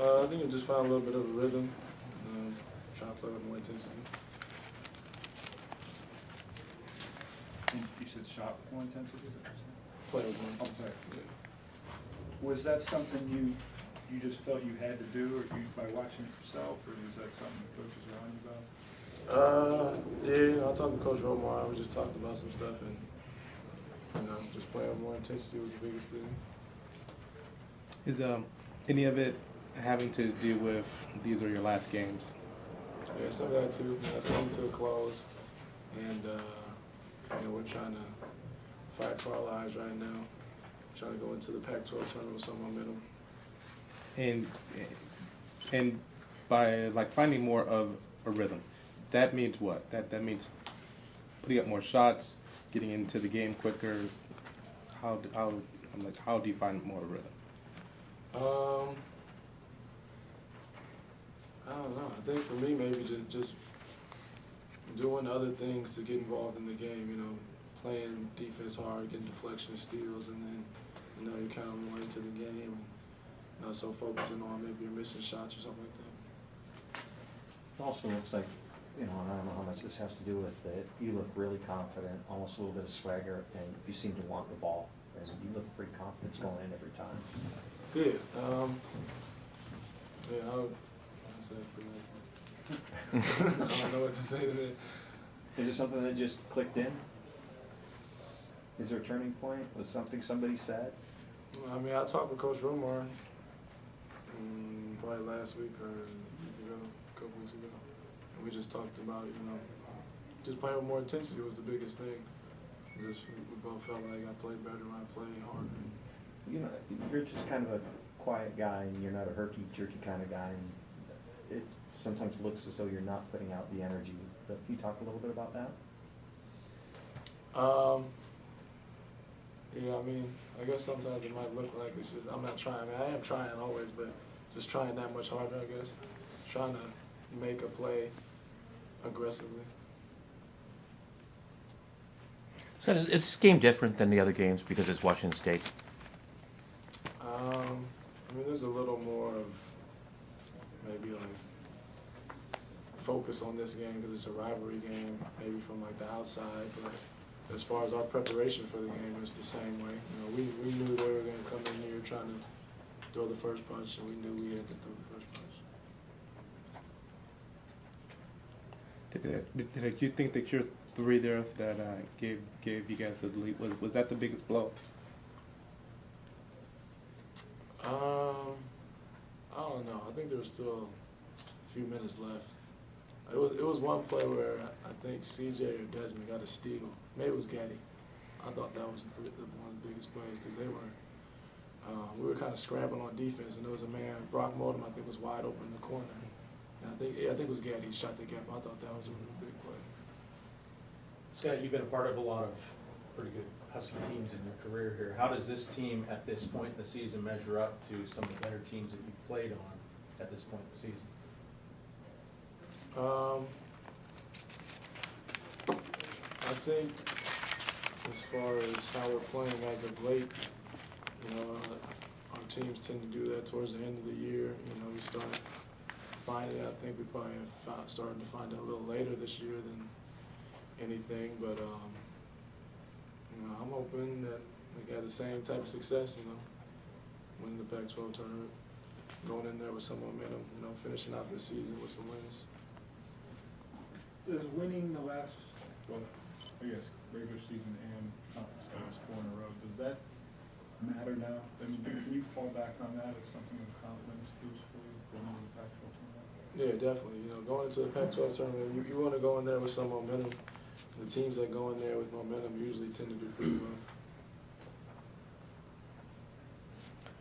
I think I just found a little bit of a rhythm, trying to play with more intensity. You said shot with more intensity, is that what you Play with more said? intensity. Okay. Was that something you just felt you had to do, or by watching it yourself, or was that something the coaches were on you about? Yeah, I talked to Coach Romar. We just talked about some stuff, and just playing with more intensity was the biggest thing. Is any of it having to do with these are your last games? Yeah, some of that too. That's coming to a close, and we're trying to fight for our lives right now. Trying to go into the Pac-12 tournament with some momentum. And by like finding more of a rhythm, that means what? That means putting up more shots, getting into the game quicker. How do you find more rhythm? I don't know. I think for me, maybe just doing other things to get involved in the game. Playing defense hard, getting deflection steals, and then you're kind of more into the game. And so focusing on maybe you're missing shots or something like that. It also looks like, and I don't know how much this has to do with it, you look really confident, almost a little bit of swagger, and you seem to want the ball. And you look pretty confident it's going in every time. Yeah. I said pretty much. I don't know what to say to that. Is it something that just clicked in? Is there a turning point? Was something somebody said? I mean, I talked with Coach Romar probably last week or a couple weeks ago, and we just talked about just playing with more intensity was the biggest thing. We both felt like I played better when I played harder. You're just kind of a quiet guy, and you're not a herky-jerky kind of guy, and it sometimes looks as though you're not putting out the energy. But can you talk a little bit about that? Yeah, I mean, I guess sometimes it might look like it's just, I'm not trying. I mean, I am trying always, but just trying that much harder, I guess. Trying to make a play aggressively. So is this game different than the other games because it's Washington State? I mean, there's a little more of maybe like focus on this game because it's a rivalry game, maybe from like the outside, but as far as our preparation for the game, it's the same way. We knew they were going to come in here trying to throw the first punch, and we knew we had to throw the first punch. Did you think that your three there that gave you guys the lead, was that the biggest blow? I don't know. I think there was still a few minutes left. It was one play where I think CJ or Desmond got a steal. Maybe it was Gaddy. I thought that was one of the biggest plays because we were kind of scrambling on defense, and there was a man, Brock Modem, I think was wide open in the corner. And I think it was Gaddy shot the gap. I thought that was a really big play. Scott, you've been a part of a lot of pretty good Husky teams in your career here. How does this team at this point in the season measure up to some of the better teams that you've played on at this point in the season? I think as far as how we're playing as of late, our teams tend to do that towards the end of the year. We start finding it. I think we probably have started to find it a little later this year than anything, but I'm hoping that we got the same type of success, winning the Pac-12 tournament, going in there with some momentum, finishing out this season with some wins. Does winning the last, regular season and conference games 4 in a row, does that matter now? I mean, can you fall back on that as something of confidence boost for you going into the Pac-12 tournament? Yeah, definitely. Going into the Pac-12 tournament, you want to go in there with some momentum. The teams that go in there with momentum usually tend to do pretty well.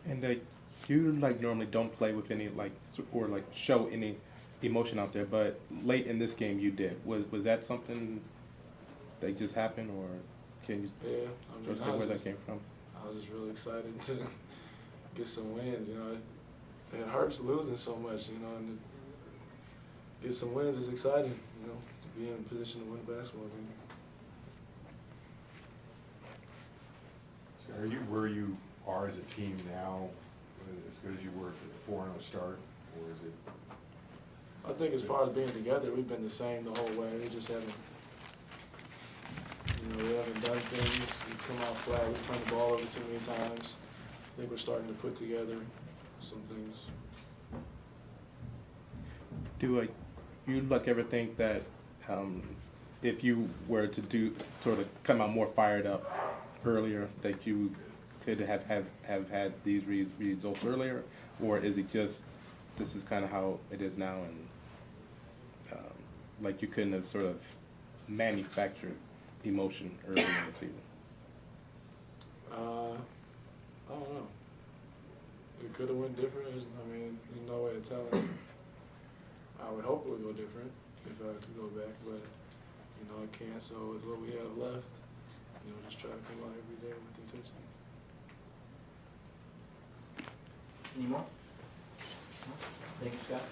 And you normally don't play with any or show any emotion out there, but late in this game you did. Was that something that just happened, or can you say where that came from? I was just really excited to get some wins. It hurts losing so much, and to get some wins is exciting. To be in a position to win a basketball game. So are you where you are as a team now, as good as you were at the 4-0 start? or is it? I think as far as being together, we've been the same the whole way. We just haven't, we haven't done things. We come out flat. We turn the ball over too many times. I think we're starting to put together some things. Do you ever think that if you were to sort of come out more fired up earlier, that you could have had these results earlier, or is it just this is kind of how it is now, and like you couldn't have sort of manufactured emotion early in the season? I don't know. It could have went different. There's no way to tell it. I would hope it would go different if I could go back, but I can't. So with what we have left, just try to come out every day with intensity. Any more? No? Thank you, Scott.